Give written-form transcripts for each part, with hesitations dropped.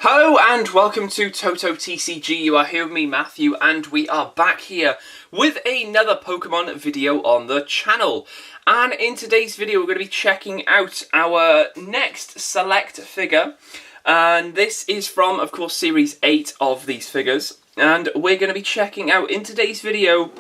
Hello and welcome to Toto TCG. You are here with me, Matthew, and we are back here with another Pokemon video on the channel. And in today's video we're going to be checking out our next Select figure. And this is from, of course, Series 8 of these figures. And we're going to be checking out, in today's video,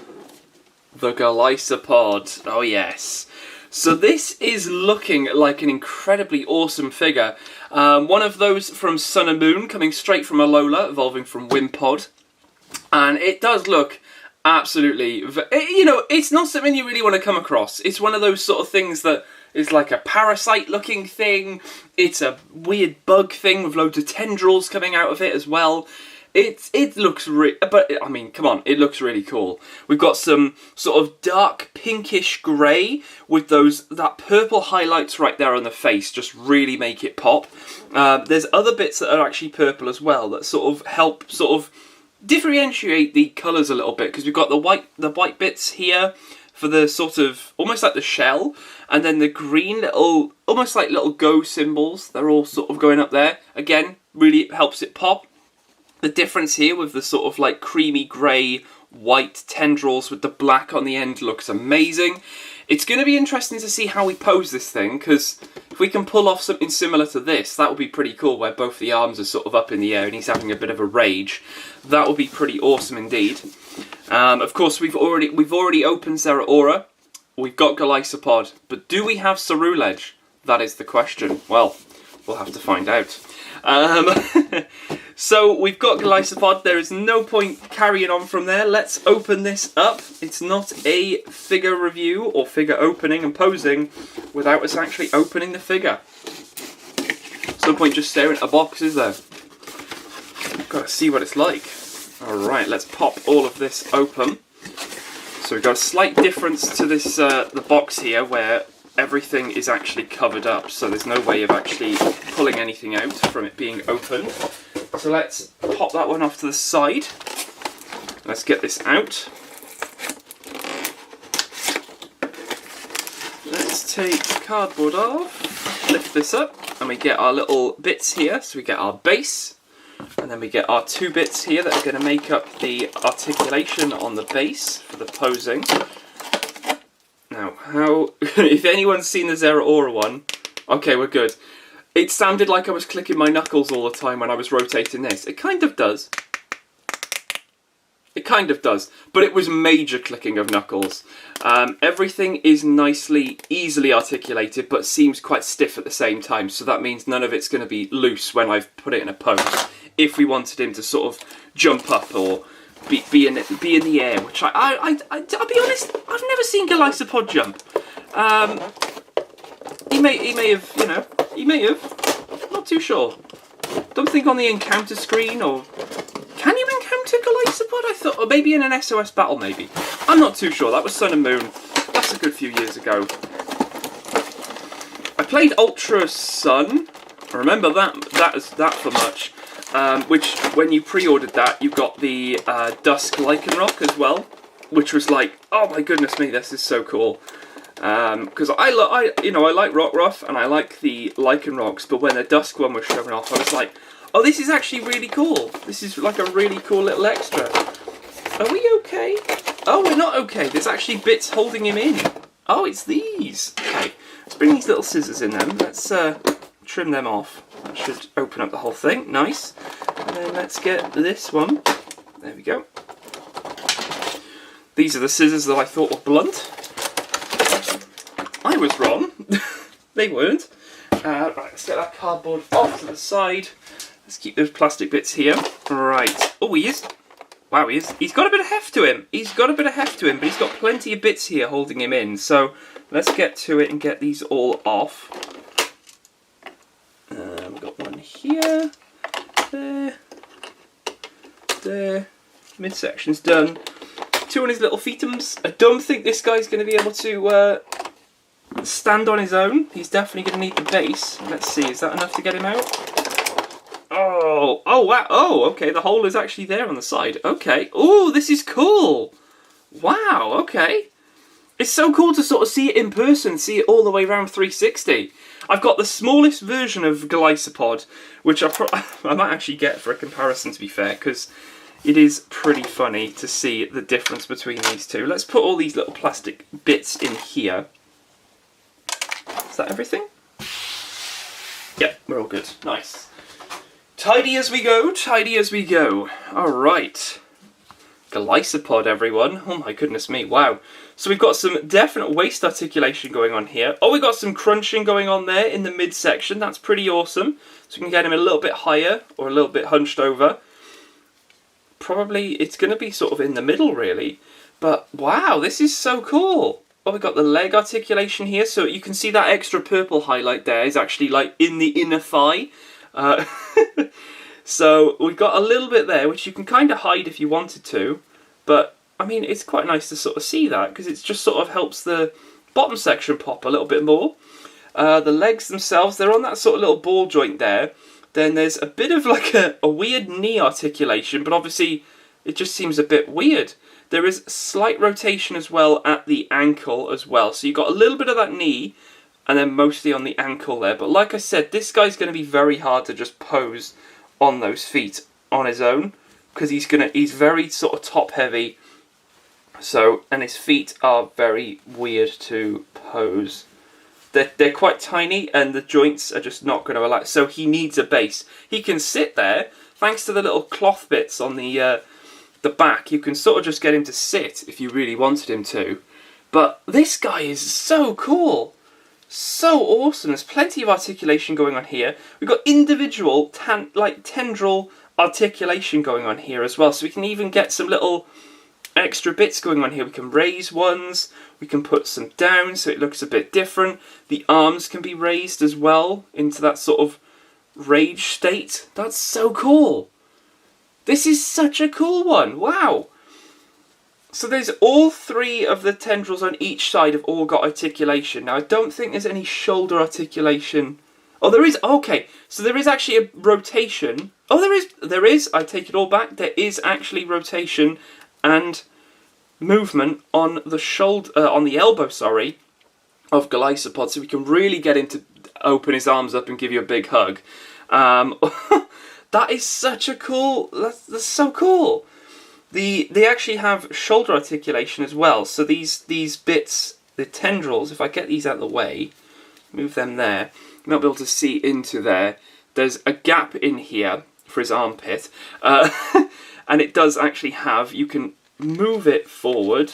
the Golisipod. Oh yes. So this is looking like an incredibly awesome figure. One of those from Sun and Moon, coming straight from Alola, evolving from Wimpod. And it does look absolutely... You know, it's not something you really want to come across. It's one of those sort of things that is like a parasite-looking thing. It's a weird bug thing with loads of tendrils coming out of it as well. It looks but I mean, come on, it looks really cool. We've got some sort of dark pinkish grey with that purple highlights right there on the face, just really make it pop. There's other bits that are actually purple as well that sort of help sort of differentiate the colours a little bit, because we've got the white bits here for the sort of almost like the shell, and then the green little almost like little go symbols. They're all sort of going up there. Again, really helps it pop. The difference here with the sort of like creamy grey white tendrils with the black on the end looks amazing. It's going to be interesting to see how we pose this thing, because if we can pull off something similar to this, that would be pretty cool, where both the arms are sort of up in the air and he's having a bit of a rage. That would be pretty awesome indeed. Of course, we've already opened Zeraora. We've got Golisopod, but do we have Cerulege? That is the question. Well, we'll have to find out. So we've got Golisipod. There is no point carrying on from there. Let's open this up. It's not a figure review or figure opening and posing without us actually opening the figure. There's no point just staring at a box, is there? Got to see what it's like. Alright, let's pop all of this open. So we've got a slight difference to this the box here, where everything is actually covered up, so there's no way of actually pulling anything out from it being open. So let's pop that one off to the side. Let's get this out. Let's take the cardboard off, lift this up, and we get our little bits here. So we get our base, and then we get our two bits here that are going to make up the articulation on the base for the posing. Now, if anyone's seen the Zeraora one, okay, we're good. It sounded like I was clicking my knuckles all the time when I was rotating this. It kind of does. It kind of does, but it was major clicking of knuckles. Everything is easily articulated, but seems quite stiff at the same time, so that means none of it's going to be loose when I've put it in a pose. If we wanted him to sort of jump up or be in the air, which I'll be honest, I've never seen Golisopod jump. He may have, you know, he may have. Not too sure. Don't think on the encounter screen, or can you encounter Golisopod? I thought, or maybe in an SOS battle, maybe. I'm not too sure. That was Sun and Moon. That's a good few years ago. I played Ultra Sun. I remember that for much. Which, when you pre-ordered that, you got the Dusk Lycanroc as well, which was like, oh my goodness me, this is so cool. Because I like Rockruff and I like the Lycanrocs, but when the Dusk one was showing off, I was like, oh, this is actually really cool. This is like a really cool little extra. Are we okay? Oh, we're not okay. There's actually bits holding him in. Oh, it's these. Okay, let's bring these little scissors in then. Let's trim them off. That should open up the whole thing. Nice. And then let's get this one. There we go. These are the scissors that I thought were blunt. I was wrong. They weren't. Right, let's get that cardboard off to the side. Let's keep those plastic bits here. Right. Oh, he is. Wow, he is. He's got a bit of heft to him. He's got a bit of heft to him, but he's got plenty of bits here holding him in. So let's get to it and get these all off. We've got one here, there, midsection's done. Two on his little feetums. I don't think this guy's going to be able to stand on his own. He's definitely going to need the base. Let's see, is that enough to get him out? Oh, wow, oh, okay, the hole is actually there on the side. Okay, oh, this is cool. Wow, okay. It's so cool to sort of see it in person, see it all the way around 360. I've got the smallest version of Golisipod, which I might actually get for a comparison, to be fair, because it is pretty funny to see the difference between these two. Let's put all these little plastic bits in here. Is that everything? Yep, we're all good. Nice. Tidy as we go, tidy as we go. Alright. Golisipod, everyone. Oh my goodness me, wow. So we've got some definite waist articulation going on here. Oh, we've got some crunching going on there in the midsection. That's pretty awesome. So we can get him a little bit higher or a little bit hunched over. Probably it's going to be sort of in the middle, really. But wow, this is so cool. Oh, we've got the leg articulation here. So you can see that extra purple highlight there is actually like in the inner thigh. So we've got a little bit there, which you can kind of hide if you wanted to. But, I mean, it's quite nice to sort of see that, because it just sort of helps the bottom section pop a little bit more. The legs themselves, they're on that sort of little ball joint there. Then there's a bit of like a weird knee articulation, but obviously it just seems a bit weird. There is slight rotation as well at the ankle as well. So you've got a little bit of that knee, and then mostly on the ankle there. But like I said, this guy's going to be very hard to just pose on those feet on his own, because he's very sort of top heavy. So, and his feet are very weird to pose. They're quite tiny, and the joints are just not going to allow. So he needs a base. He can sit there thanks to the little cloth bits on the back. You can sort of just get him to sit if you really wanted him to. But this guy is so cool. So awesome. There's plenty of articulation going on here. We've got individual tendril articulation going on here as well. So we can even get some little extra bits going on here. We can raise ones. We can put some down so it looks a bit different. The arms can be raised as well into that sort of rage state. That's so cool. This is such a cool one. Wow. So there's all three of the tendrils on each side have all got articulation. Now I don't think there's any shoulder articulation. Oh, there is. Okay, so there is actually a rotation. Oh, there is. I take it all back. There is actually rotation and movement on the shoulder, on the elbow, sorry, of Golisopod. So we can really get him to open his arms up and give you a big hug. That is such a cool. That's so cool. They actually have shoulder articulation as well. So these bits, the tendrils, if I get these out of the way, move them there, you might be able to see into there. There's a gap in here for his armpit. And it does actually have, you can move it forward.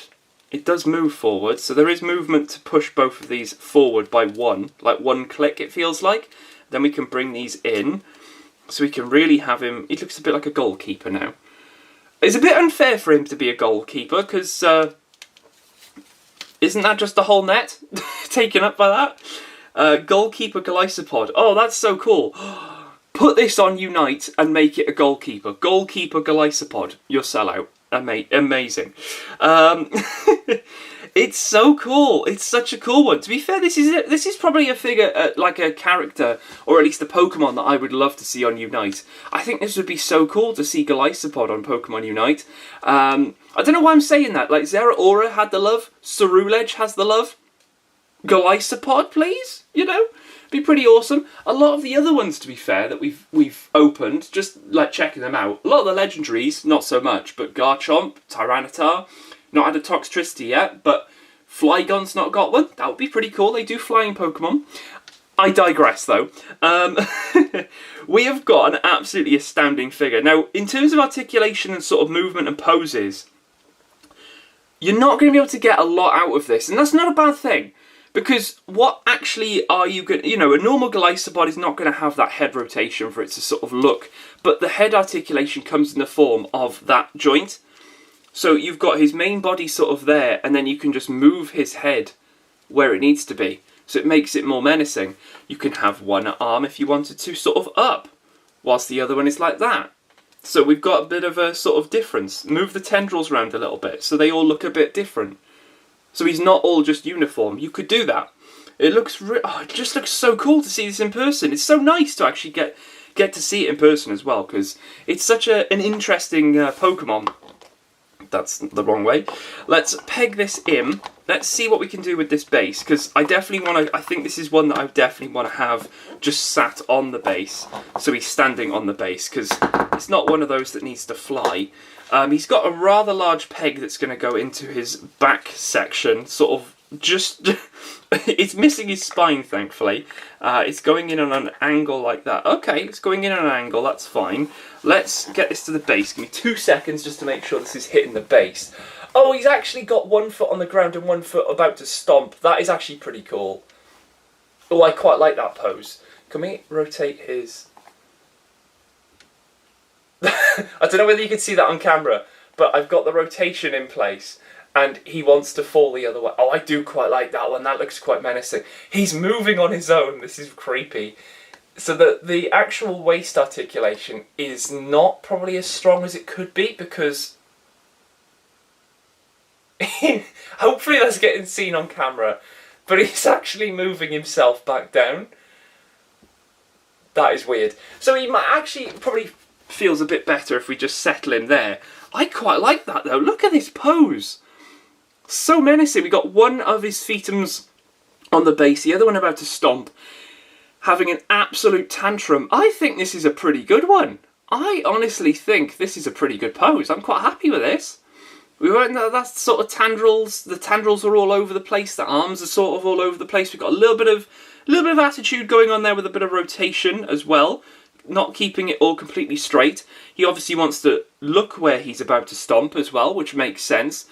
It does move forward. So there is movement to push both of these forward by one. Like one click, it feels like. Then we can bring these in. So we can really have him, he looks a bit like a goalkeeper now. It's a bit unfair for him to be a goalkeeper, because isn't that just the whole net taken up by that? Goalkeeper Golisopod. Oh, that's so cool. Put this on Unite and make it a goalkeeper. Goalkeeper Golisopod. Your sellout. Amazing. It's so cool. It's such a cool one. To be fair, this is probably a figure, like a character, or at least a Pokemon that I would love to see on Unite. I think this would be so cool to see Golisopod on Pokemon Unite. I don't know why I'm saying that. Like, Zeraora had the love. Cerulege has the love. Golisopod, please? You know? Be pretty awesome. A lot of the other ones, to be fair, that we've opened, just like checking them out. A lot of the legendaries, not so much, but Garchomp, Tyranitar, not had a Toxtricity yet, but Flygon's not got one. That would be pretty cool. They do flying Pokemon. I digress, though. We have got an absolutely astounding figure. Now, in terms of articulation and sort of movement and poses, you're not going to be able to get a lot out of this, and that's not a bad thing. Because what actually are you going to... You know, a normal Golisopod is not going to have that head rotation for it to sort of look. But the head articulation comes in the form of that joint. So you've got his main body sort of there, and then you can just move his head where it needs to be. So it makes it more menacing. You can have one arm, if you wanted to, sort of up, whilst the other one is like that. So we've got a bit of a sort of difference. Move the tendrils around a little bit, so they all look a bit different. So he's not all just uniform. You could do that. It looks, it just looks so cool to see this in person. It's so nice to actually get to see it in person as well, because it's such an interesting Pokemon That's the wrong way. Let's peg this in. Let's see what we can do with this base, because I definitely want to, I think this is one that I definitely want to have just sat on the base, so he's standing on the base, because it's not one of those that needs to fly. He's got a rather large peg that's going to go into his back section, sort of just, it's missing his spine, thankfully. It's going in on an angle like that. Okay, it's going in on an angle, that's fine. Let's get this to the base. Give me 2 seconds just to make sure this is hitting the base. Oh, he's actually got 1 foot on the ground and 1 foot about to stomp. That is actually pretty cool. Oh, I quite like that pose. Can we rotate his... I don't know whether you can see that on camera, but I've got the rotation in place. And he wants to fall the other way. Oh, I do quite like that one. That looks quite menacing. He's moving on his own. This is creepy. So the actual waist articulation is not probably as strong as it could be, because hopefully that's getting seen on camera. But he's actually moving himself back down. That is weird. So he might actually probably feels a bit better if we just settle him there. I quite like that though. Look at this pose. So menacing. We got one of his fetums on the base, the other one about to stomp, having an absolute tantrum. I think this is a pretty good one. I honestly think this is a pretty good pose. I'm quite happy with this. We weren't, that's sort of tendrils. The tendrils are all over the place. The arms are sort of all over the place. We've got a little bit of attitude going on there with a bit of rotation as well. Not keeping it all completely straight. He obviously wants to look where he's about to stomp as well, which makes sense.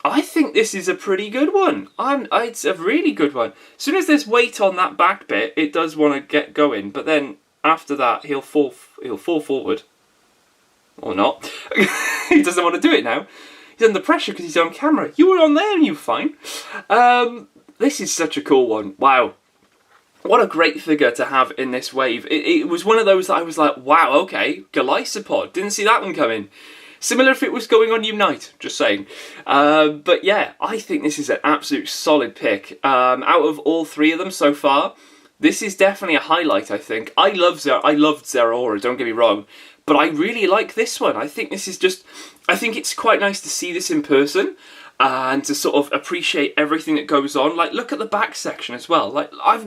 I think this is a pretty good one. It's a really good one. As soon as there's weight on that back bit, it does want to get going. But then after that, he'll fall forward, or not. He doesn't want to do it now. He's under pressure because he's on camera. You were on there and you were fine. This is such a cool one. Wow. What a great figure to have in this wave. It was one of those that I was like, wow, okay, Golisipod. Didn't see that one coming. Similar if it was going on Unite, just saying. But yeah, I think this is an absolute solid pick. Out of all 3 of them so far, this is definitely a highlight, I think. I loved Zeraora, don't get me wrong. But I really like this one. I think this is just... I think it's quite nice to see this in person. And to sort of appreciate everything that goes on. Like, look at the back section as well. Like, I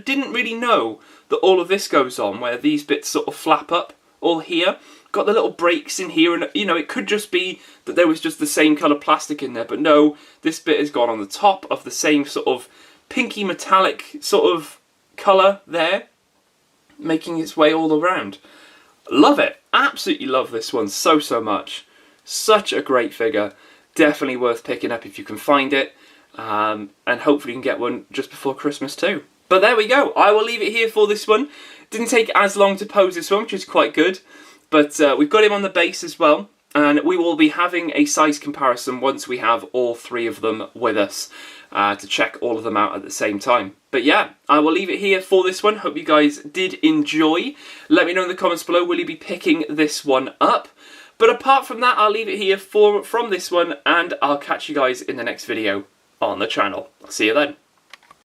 didn't really know that all of this goes on, where these bits sort of flap up all here. Got the little breaks in here, and, you know, it could just be that there was just the same colour plastic in there. But no, this bit has gone on the top of the same sort of pinky metallic sort of colour there, making its way all around. Love it. Absolutely love this one so much. Such a great figure. Definitely worth picking up if you can find it, and hopefully you can get one just before Christmas too. But there we go. I will leave it here for this one. Didn't take as long to pose this one, which is quite good. But we've got him on the base as well, and we will be having a size comparison once we have all 3 of them with us to check all of them out at the same time. But yeah, I will leave it here for this one. Hope you guys did enjoy. Let me know in the comments below, will you be picking this one up? But apart from that, I'll leave it here from this one, and I'll catch you guys in the next video on the channel. I'll see you then.